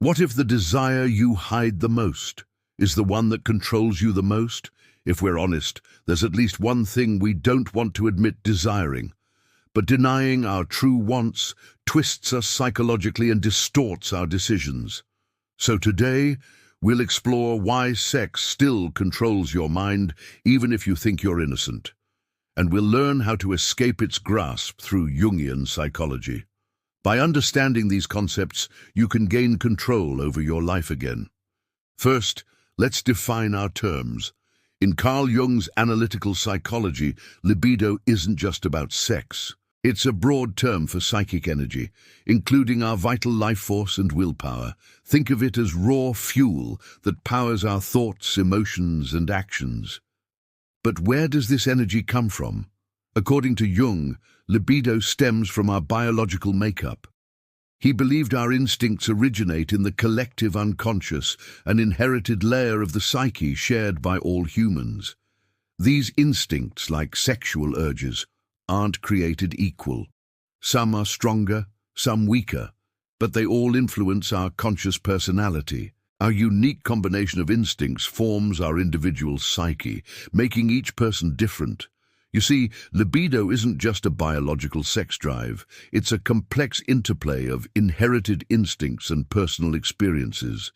What if the desire you hide the most is the one that controls you the most? If we're honest, there's at least one thing we don't want to admit desiring. But denying our true wants twists us psychologically and distorts our decisions. So today, we'll explore why sex still controls your mind, even if you think you're innocent. And we'll learn how to escape its grasp through Jungian psychology. By understanding these concepts, you can gain control over your life again. First, let's define our terms. In Carl Jung's analytical psychology, libido isn't just about sex. It's a broad term for psychic energy, including our vital life force and willpower. Think of it as raw fuel that powers our thoughts, emotions, and actions. But where does this energy come from? According to Jung, libido stems from our biological makeup. He believed our instincts originate in the collective unconscious, an inherited layer of the psyche shared by all humans. These instincts, like sexual urges, aren't created equal. Some are stronger, some weaker, but they all influence our conscious personality. Our unique combination of instincts forms our individual psyche, making each person different. You see, libido isn't just a biological sex drive. It's a complex interplay of inherited instincts and personal experiences.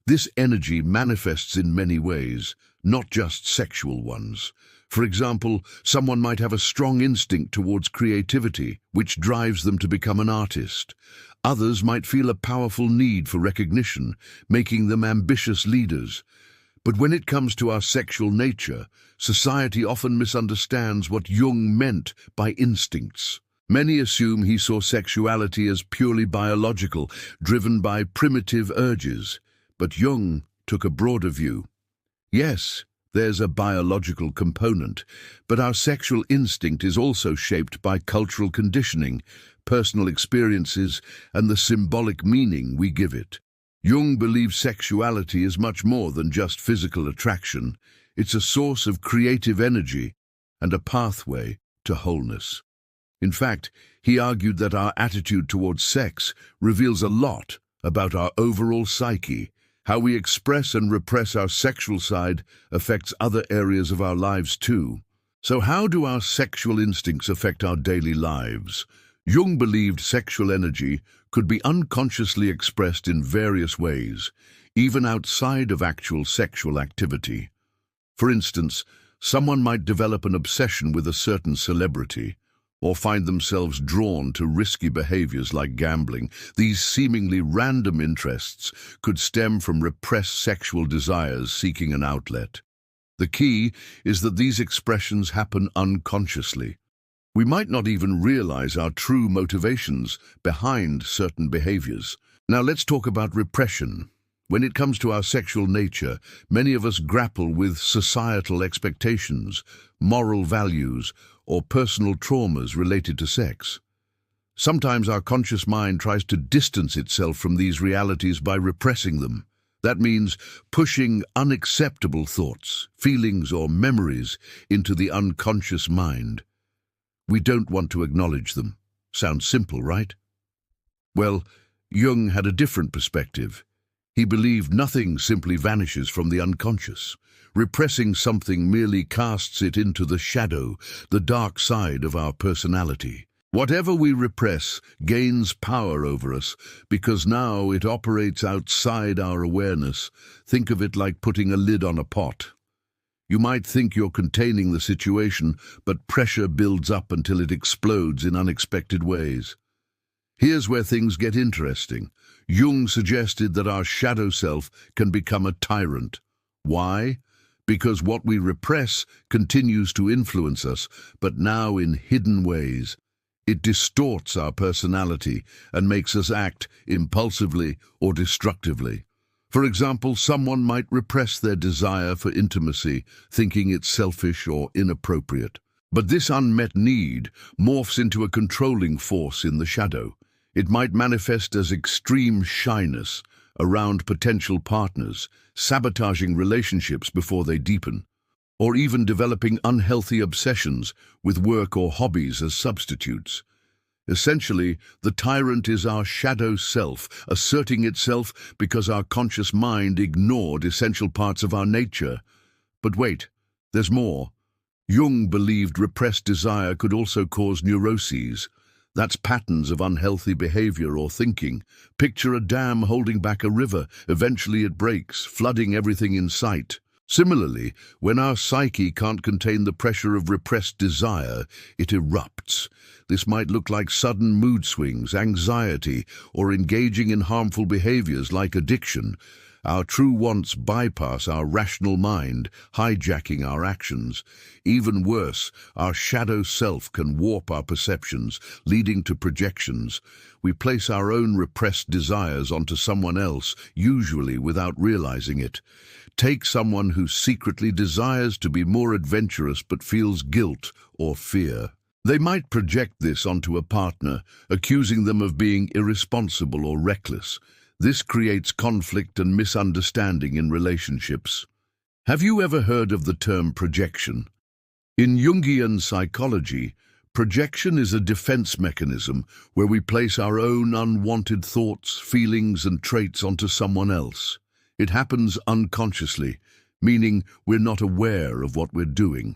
This energy manifests in many ways, not just sexual ones. For example, someone might have a strong instinct towards creativity, which drives them to become an artist. Others might feel a powerful need for recognition, making them ambitious leaders. But when it comes to our sexual nature, society often misunderstands what Jung meant by instincts. Many assume he saw sexuality as purely biological, driven by primitive urges. But Jung took a broader view. Yes, there's a biological component, but our sexual instinct is also shaped by cultural conditioning, personal experiences, and the symbolic meaning we give it. Jung believes sexuality is much more than just physical attraction. It's a source of creative energy and a pathway to wholeness. In fact, he argued that our attitude towards sex reveals a lot about our overall psyche. How we express and repress our sexual side affects other areas of our lives too. So how do our sexual instincts affect our daily lives? Jung believed sexual energy could be unconsciously expressed in various ways, even outside of actual sexual activity. For instance, someone might develop an obsession with a certain celebrity, or find themselves drawn to risky behaviors like gambling. These seemingly random interests could stem from repressed sexual desires seeking an outlet. The key is that these expressions happen unconsciously. We might not even realize our true motivations behind certain behaviors. Now let's talk about repression. When it comes to our sexual nature, many of us grapple with societal expectations, moral values, or personal traumas related to sex. Sometimes our conscious mind tries to distance itself from these realities by repressing them. That means pushing unacceptable thoughts, feelings, or memories into the unconscious mind. We don't want to acknowledge them. Sounds simple, right? Well, Jung had a different perspective. He believed nothing simply vanishes from the unconscious. Repressing something merely casts it into the shadow, the dark side of our personality. Whatever we repress gains power over us because now it operates outside our awareness. Think of it like putting a lid on a pot. You might think you're containing the situation, but pressure builds up until it explodes in unexpected ways. Here's where things get interesting. Jung suggested that our shadow self can become a tyrant. Why? Because what we repress continues to influence us, but now in hidden ways. It distorts our personality and makes us act impulsively or destructively. For example, someone might repress their desire for intimacy, thinking it's selfish or inappropriate. But this unmet need morphs into a controlling force in the shadow. It might manifest as extreme shyness around potential partners, sabotaging relationships before they deepen, or even developing unhealthy obsessions with work or hobbies as substitutes. Essentially, the tyrant is our shadow self, asserting itself because our conscious mind ignored essential parts of our nature. But wait, there's more. Jung believed repressed desire could also cause neuroses. That's patterns of unhealthy behavior or thinking. Picture a dam holding back a river. Eventually it breaks, flooding everything in sight. Similarly, when our psyche can't contain the pressure of repressed desire, it erupts. This might look like sudden mood swings, anxiety, or engaging in harmful behaviors like addiction. Our true wants bypass our rational mind, hijacking our actions. Even worse, our shadow self can warp our perceptions, leading to projections. We place our own repressed desires onto someone else, usually without realizing it. Take someone who secretly desires to be more adventurous but feels guilt or fear. They might project this onto a partner, accusing them of being irresponsible or reckless. This creates conflict and misunderstanding in relationships. Have you ever heard of the term projection? In Jungian psychology, projection is a defense mechanism where we place our own unwanted thoughts, feelings, and traits onto someone else. It happens unconsciously, meaning we're not aware of what we're doing.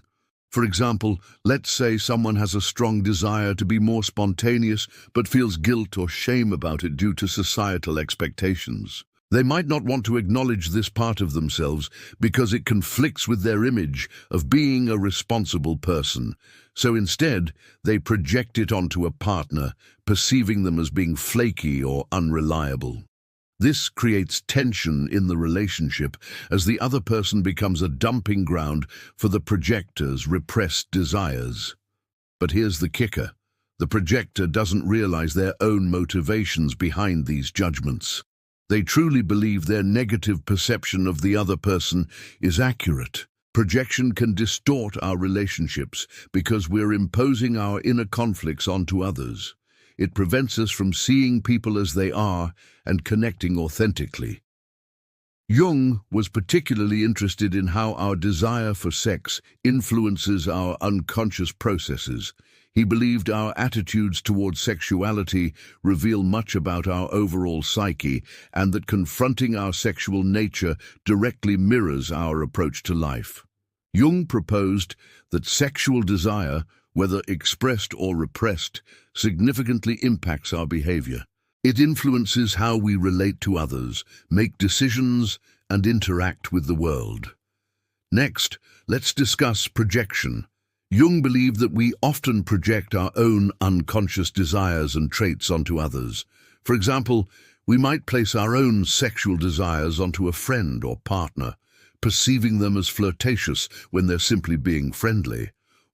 For example, let's say someone has a strong desire to be more spontaneous but feels guilt or shame about it due to societal expectations. They might not want to acknowledge this part of themselves because it conflicts with their image of being a responsible person. So instead, they project it onto a partner, perceiving them as being flaky or unreliable. This creates tension in the relationship as the other person becomes a dumping ground for the projector's repressed desires. But here's the kicker. The projector doesn't realize their own motivations behind these judgments. They truly believe their negative perception of the other person is accurate. Projection can distort our relationships because we're imposing our inner conflicts onto others. It prevents us from seeing people as they are and connecting authentically. Jung was particularly interested in how our desire for sex influences our unconscious processes. He believed our attitudes towards sexuality reveal much about our overall psyche, and that confronting our sexual nature directly mirrors our approach to life. Jung proposed that sexual desire, whether expressed or repressed, significantly impacts our behavior. It influences how we relate to others, make decisions, and interact with the world. Next, let's discuss projection. Jung believed that we often project our own unconscious desires and traits onto others. For example, we might place our own sexual desires onto a friend or partner, perceiving them as flirtatious when they're simply being friendly.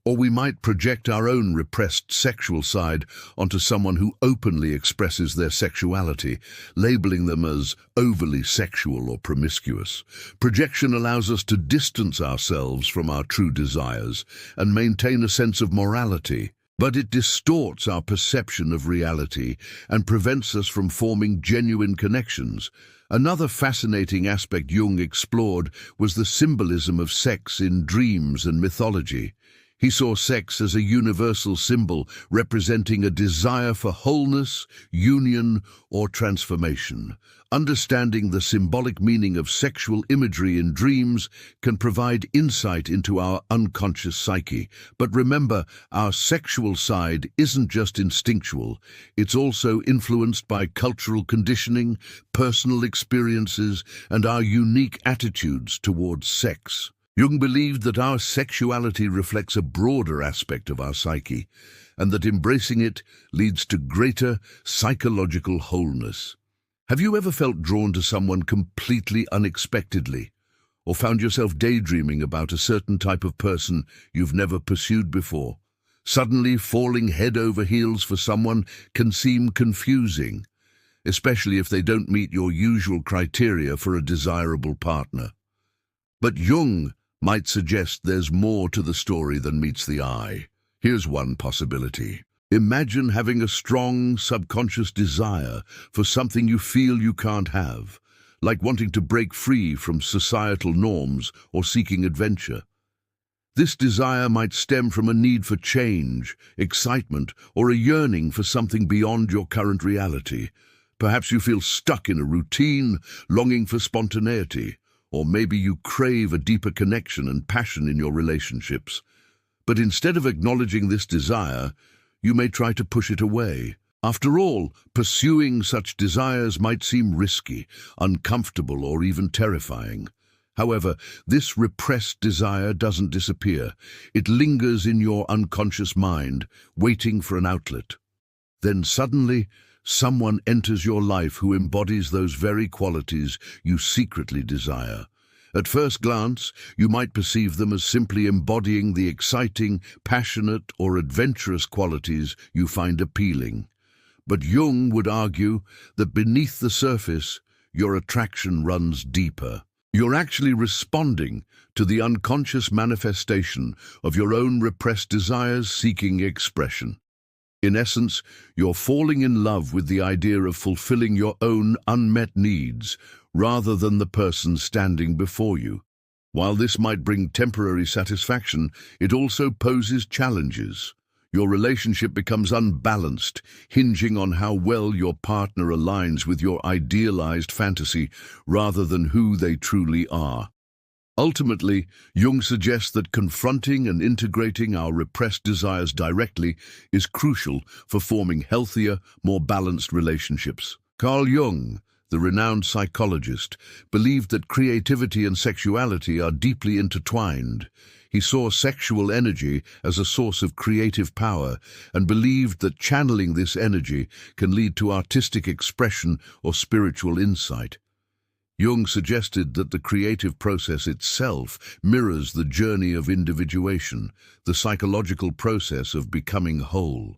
Or we might project our own repressed sexual side onto someone who openly expresses their sexuality, labeling them as overly sexual or promiscuous. Projection allows us to distance ourselves from our true desires and maintain a sense of morality, but it distorts our perception of reality and prevents us from forming genuine connections. Another fascinating aspect Jung explored was the symbolism of sex in dreams and mythology. He saw sex as a universal symbol representing a desire for wholeness, union, or transformation. Understanding the symbolic meaning of sexual imagery in dreams can provide insight into our unconscious psyche. But remember, our sexual side isn't just instinctual. It's also influenced by cultural conditioning, personal experiences, and our unique attitudes towards sex. Jung believed that our sexuality reflects a broader aspect of our psyche, and that embracing it leads to greater psychological wholeness. Have you ever felt drawn to someone completely unexpectedly, or found yourself daydreaming about a certain type of person you've never pursued before? Suddenly falling head over heels for someone can seem confusing, especially if they don't meet your usual criteria for a desirable partner. But Jung might suggest there's more to the story than meets the eye. Here's one possibility. Imagine having a strong subconscious desire for something you feel you can't have, like wanting to break free from societal norms or seeking adventure. This desire might stem from a need for change, excitement, or a yearning for something beyond your current reality. Perhaps you feel stuck in a routine, longing for spontaneity, or maybe you crave a deeper connection and passion in your relationships. But instead of acknowledging this desire, you may try to push it away. After all, pursuing such desires might seem risky, uncomfortable, or even terrifying. However, this repressed desire doesn't disappear. It lingers in your unconscious mind, waiting for an outlet. Then suddenly, someone enters your life who embodies those very qualities you secretly desire. At first glance, you might perceive them as simply embodying the exciting, passionate, or adventurous qualities you find appealing. But Jung would argue that beneath the surface, your attraction runs deeper. You're actually responding to the unconscious manifestation of your own repressed desires seeking expression. In essence, you're falling in love with the idea of fulfilling your own unmet needs rather than the person standing before you. While this might bring temporary satisfaction, it also poses challenges. Your relationship becomes unbalanced, hinging on how well your partner aligns with your idealized fantasy rather than who they truly are. Ultimately, Jung suggests that confronting and integrating our repressed desires directly is crucial for forming healthier, more balanced relationships. Carl Jung, the renowned psychologist, believed that creativity and sexuality are deeply intertwined. He saw sexual energy as a source of creative power and believed that channeling this energy can lead to artistic expression or spiritual insight. Jung suggested that the creative process itself mirrors the journey of individuation, the psychological process of becoming whole.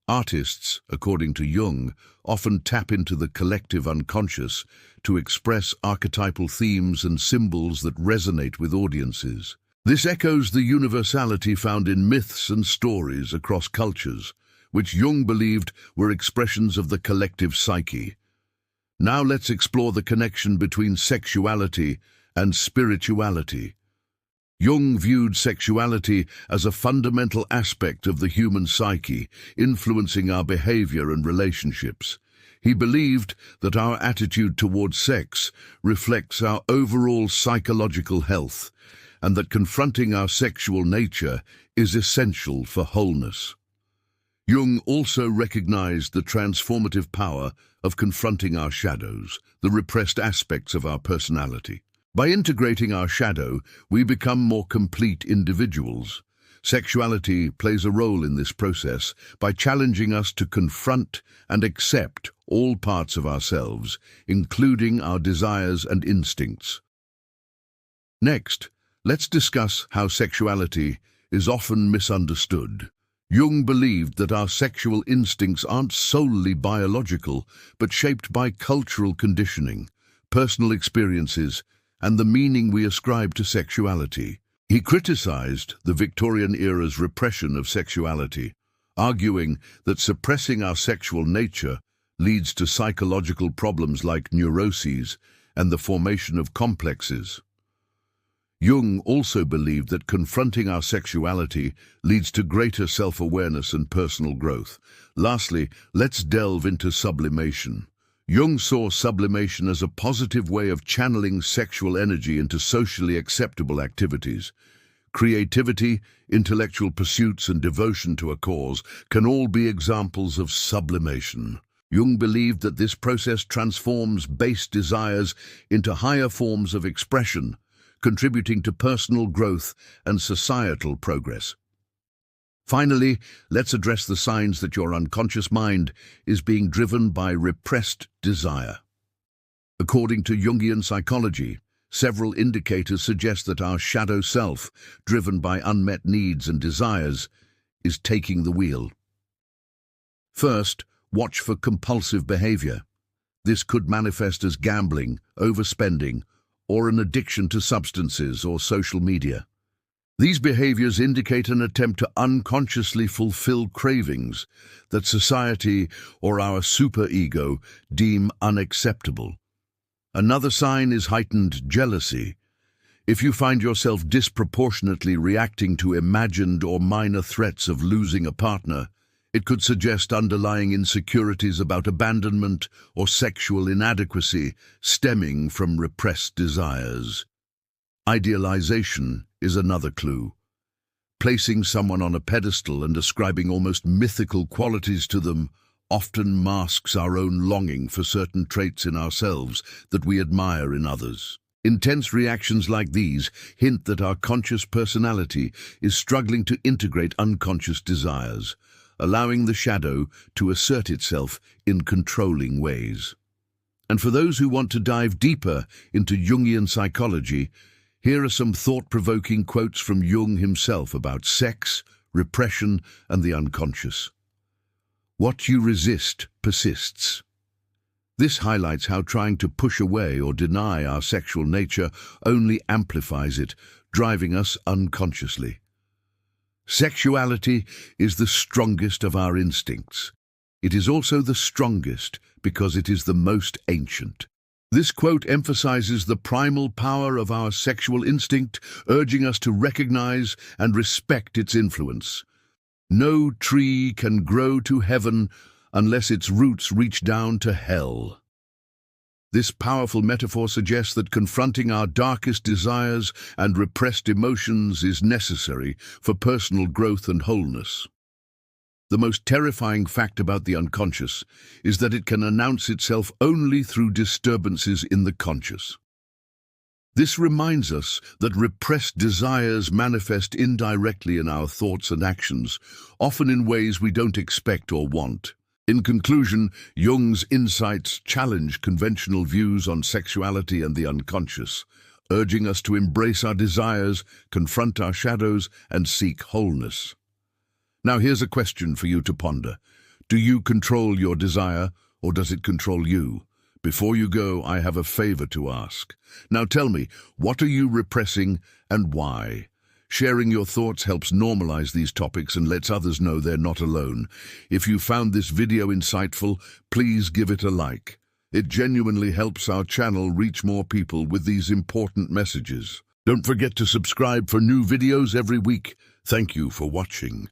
Artists, according to Jung, often tap into the collective unconscious to express archetypal themes and symbols that resonate with audiences. This echoes the universality found in myths and stories across cultures, which Jung believed were expressions of the collective psyche. Now let's explore the connection between sexuality and spirituality. Jung viewed sexuality as a fundamental aspect of the human psyche, influencing our behavior and relationships. He believed that our attitude towards sex reflects our overall psychological health, and that confronting our sexual nature is essential for wholeness. Jung also recognized the transformative power of confronting our shadows, the repressed aspects of our personality. By integrating our shadow, we become more complete individuals. Sexuality plays a role in this process by challenging us to confront and accept all parts of ourselves, including our desires and instincts. Next, let's discuss how sexuality is often misunderstood. Jung believed that our sexual instincts aren't solely biological, but shaped by cultural conditioning, personal experiences, and the meaning we ascribe to sexuality. He criticized the Victorian era's repression of sexuality, arguing that suppressing our sexual nature leads to psychological problems like neuroses and the formation of complexes. Jung also believed that confronting our sexuality leads to greater self-awareness and personal growth. Lastly, let's delve into sublimation. Jung saw sublimation as a positive way of channeling sexual energy into socially acceptable activities. Creativity, intellectual pursuits, and devotion to a cause can all be examples of sublimation. Jung believed that this process transforms base desires into higher forms of expression, contributing to personal growth and societal progress. Finally, let's address the signs that your unconscious mind is being driven by repressed desire. According to Jungian psychology, several indicators suggest that our shadow self, driven by unmet needs and desires, is taking the wheel. First, watch for compulsive behavior. This could manifest as gambling, overspending, or an addiction to substances or social media. These behaviors indicate an attempt to unconsciously fulfill cravings that society or our superego deem unacceptable. Another sign is heightened jealousy. If you find yourself disproportionately reacting to imagined or minor threats of losing a partner, it could suggest underlying insecurities about abandonment or sexual inadequacy stemming from repressed desires. Idealization is another clue. Placing someone on a pedestal and ascribing almost mythical qualities to them often masks our own longing for certain traits in ourselves that we admire in others. Intense reactions like these hint that our conscious personality is struggling to integrate unconscious desires, allowing the shadow to assert itself in controlling ways. And for those who want to dive deeper into Jungian psychology, here are some thought-provoking quotes from Jung himself about sex, repression, and the unconscious. What you resist persists. This highlights how trying to push away or deny our sexual nature only amplifies it, driving us unconsciously. Sexuality is the strongest of our instincts. It is also the strongest because it is the most ancient. This quote emphasizes the primal power of our sexual instinct, urging us to recognize and respect its influence. No tree can grow to heaven unless its roots reach down to hell. This powerful metaphor suggests that confronting our darkest desires and repressed emotions is necessary for personal growth and wholeness. The most terrifying fact about the unconscious is that it can announce itself only through disturbances in the conscious. This reminds us that repressed desires manifest indirectly in our thoughts and actions, often in ways we don't expect or want. In conclusion, Jung's insights challenge conventional views on sexuality and the unconscious, urging us to embrace our desires, confront our shadows, and seek wholeness. Now here's a question for you to ponder. Do you control your desire, or does it control you? Before you go, I have a favor to ask. Now tell me, what are you repressing and why? Sharing your thoughts helps normalize these topics and lets others know they're not alone. If you found this video insightful, please give it a like. It genuinely helps our channel reach more people with these important messages. Don't forget to subscribe for new videos every week. Thank you for watching.